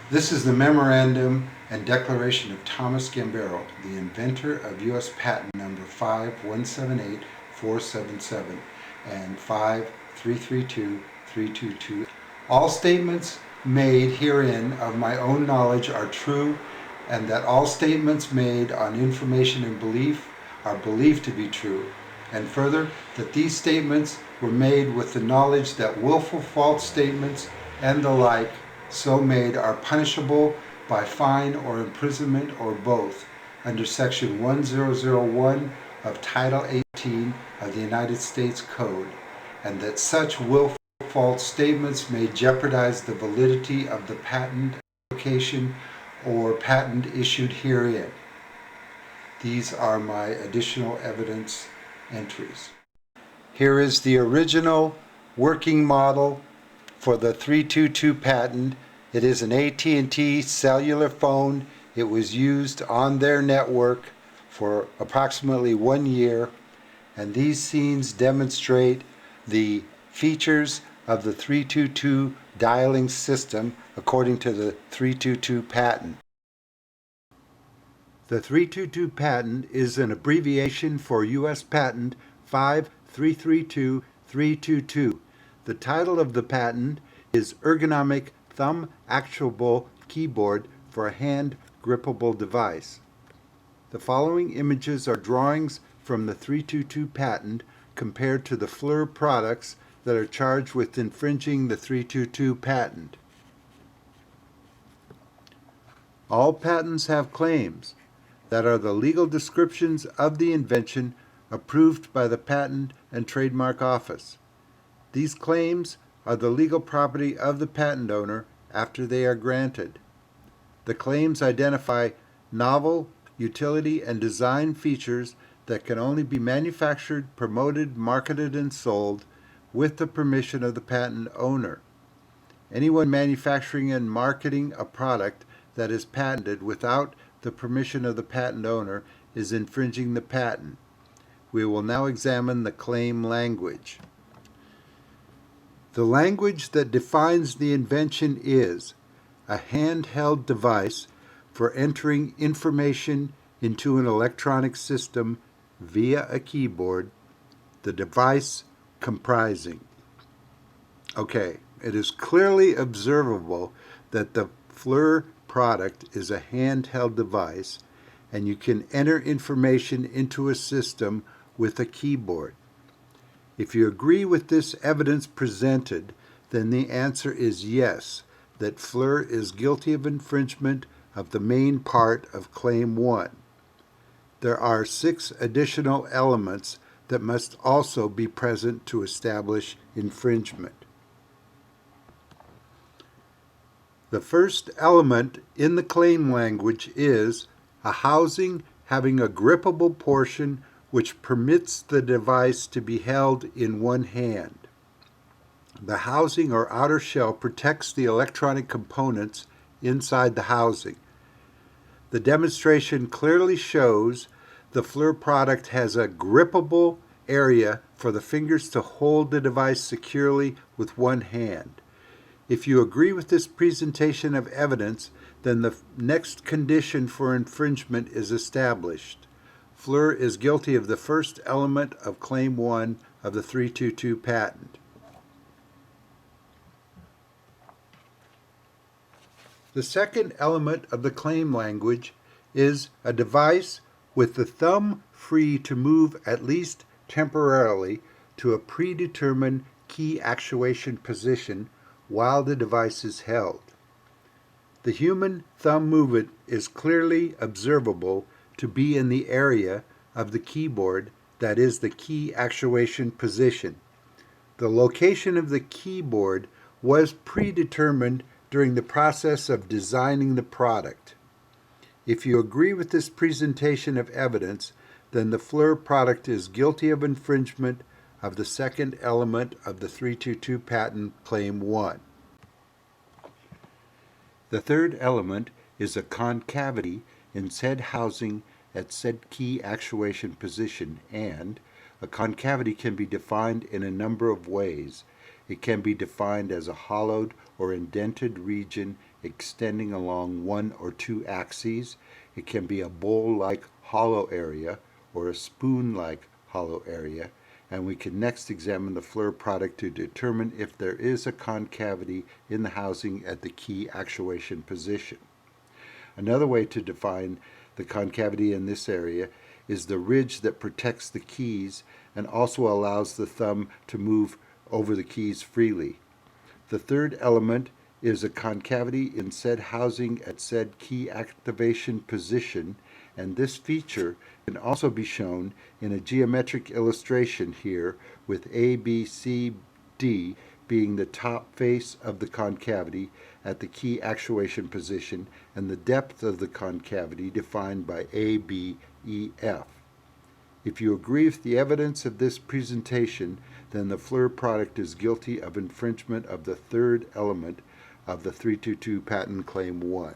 This is the memorandum and declaration of Thomas Gambaro, the inventor of U.S. patent number 5178477 and 5332322. All statements made herein of my own knowledge are true, and that all statements made on information and belief are believed to be true. And further, that these statements were made with the knowledge that willful false statements and the like so made are punishable by fine or imprisonment or both under Section 1001 of Title 18 of the United States Code, and that such willful false statements may jeopardize the validity of the patent application or patent issued herein. These are my additional evidence entries. Here is the original working model for the 322 patent. It is an AT&T cellular phone. It was used on their network for approximately 1 year, and these scenes demonstrate the features of the 322 dialing system according to the 322 patent. The 322 patent is an abbreviation for U.S. Patent 5332322. The title of the patent is Ergonomic Thumb Actuable Keyboard for a Hand Grippable Device. The following images are drawings from the 322 patent compared to the FLIR products that are charged with infringing the 322 patent. All patents have claims that are the legal descriptions of the invention approved by the Patent and Trademark Office. These claims are the legal property of the patent owner after they are granted. The claims identify novel, utility, and design features that can only be manufactured, promoted, marketed, and sold with the permission of the patent owner. Anyone manufacturing and marketing a product that is patented without the permission of the patent owner is infringing the patent. We will now examine the claim language. The language that defines the invention is a handheld device for entering information into an electronic system via a keyboard, the device comprising. Okay, it is clearly observable that the FLIR product is a handheld device, and you can enter information into a system with a keyboard. If you agree with this evidence presented, then the answer is yes, that FLIR is guilty of infringement of the main part of Claim 1. There are 6 additional elements that must also be present to establish infringement. The first element in the claim language is a housing having a grippable portion which permits the device to be held in one hand. The housing or outer shell protects the electronic components inside the housing. The demonstration clearly shows the FLIR product has a grippable area for the fingers to hold the device securely with one hand. If you agree with this presentation of evidence, then the next condition for infringement is established. FLIR is guilty of the first element of Claim 1 of the 322 patent. The second element of the claim language is a device with the thumb free to move at least temporarily to a predetermined key actuation position while the device is held. The human thumb movement is clearly observable to be in the area of the keyboard that is the key actuation position. The location of the keyboard was predetermined during the process of designing the product. If you agree with this presentation of evidence, then the FLIR product is guilty of infringement of the second element of the 322 patent Claim 1. The third element is a concavity in said housing at said key actuation position, and a concavity can be defined in a number of ways. It can be defined as a hollowed or indented region extending along one or two axes. It can be a bowl-like hollow area or a spoon-like hollow area, and we can next examine the FLIR product to determine if there is a concavity in the housing at the key actuation position. Another way to define the concavity in this area is the ridge that protects the keys and also allows the thumb to move over the keys freely. The third element is a concavity in said housing at said key activation position, and this feature can also be shown in a geometric illustration here with A, B, C, D being the top face of the concavity at the key actuation position and the depth of the concavity defined by A, B, E, F. If you agree with the evidence of this presentation, then the FLIR product is guilty of infringement of the third element of the 322 Patent Claim 1.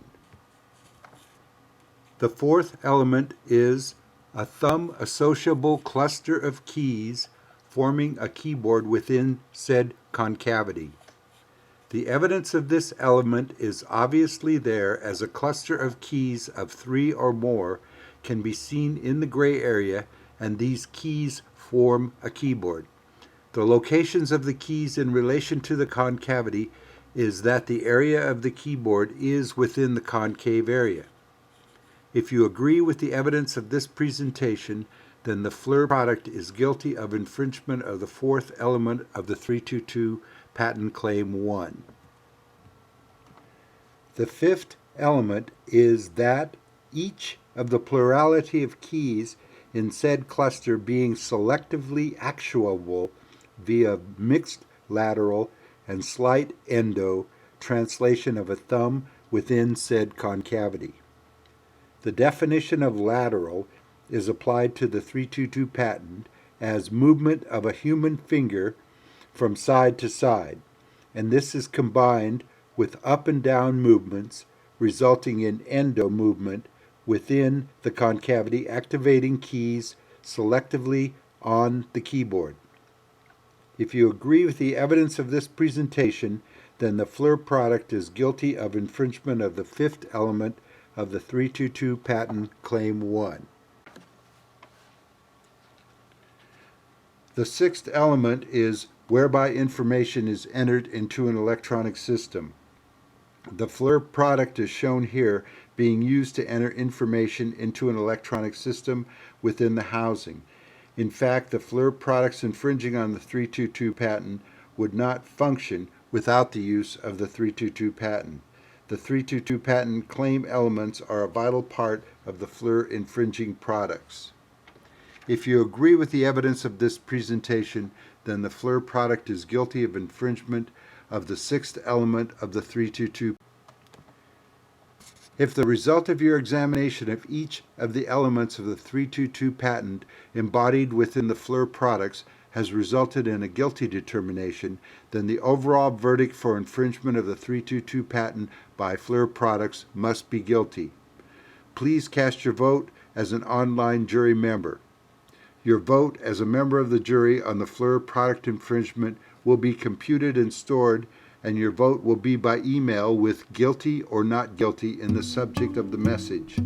The fourth element is a thumb associable cluster of keys forming a keyboard within said concavity. The evidence of this element is obviously there, as a cluster of keys of 3 or more can be seen in the gray area, and these keys form a keyboard. The locations of the keys in relation to the concavity is that the area of the keyboard is within the concave area. If you agree with the evidence of this presentation, then the FLIR product is guilty of infringement of the fourth element of the 322 Patent Claim 1. The fifth element is that each of the plurality of keys in said cluster being selectively actuable via mixed lateral and slight endo translation of a thumb within said concavity. The definition of lateral is applied to the 322 patent as movement of a human finger from side to side, and this is combined with up and down movements resulting in endo movement within the concavity, activating keys selectively on the keyboard. If you agree with the evidence of this presentation, then the FLIR product is guilty of infringement of the fifth element of the 322 Patent Claim 1. The sixth element is whereby information is entered into an electronic system. The FLIR product is shown here being used to enter information into an electronic system within the housing. In fact, the FLIR products infringing on the 322 patent would not function without the use of the 322 patent. The 322 patent claim elements are a vital part of the FLIR infringing products. If you agree with the evidence of this presentation, then the FLIR product is guilty of infringement of the sixth element of the 322. If the result of your examination of each of the elements of the 322 patent embodied within the FLIR products has resulted in a guilty determination, then the overall verdict for infringement of the 322 patent by FLIR products must be guilty. Please cast your vote as an online jury member. Your vote as a member of the jury on the FLIR product infringement will be computed and stored, and your vote will be by email with guilty or not guilty in the subject of the message.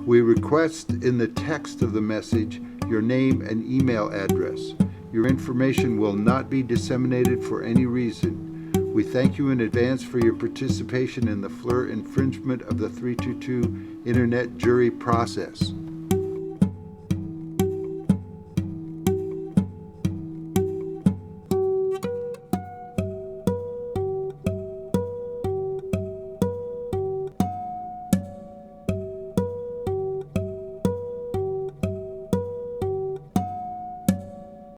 We request in the text of the message your name and email address. Your information will not be disseminated for any reason. We thank you in advance for your participation in the FLIR infringement of the 322 Internet jury process.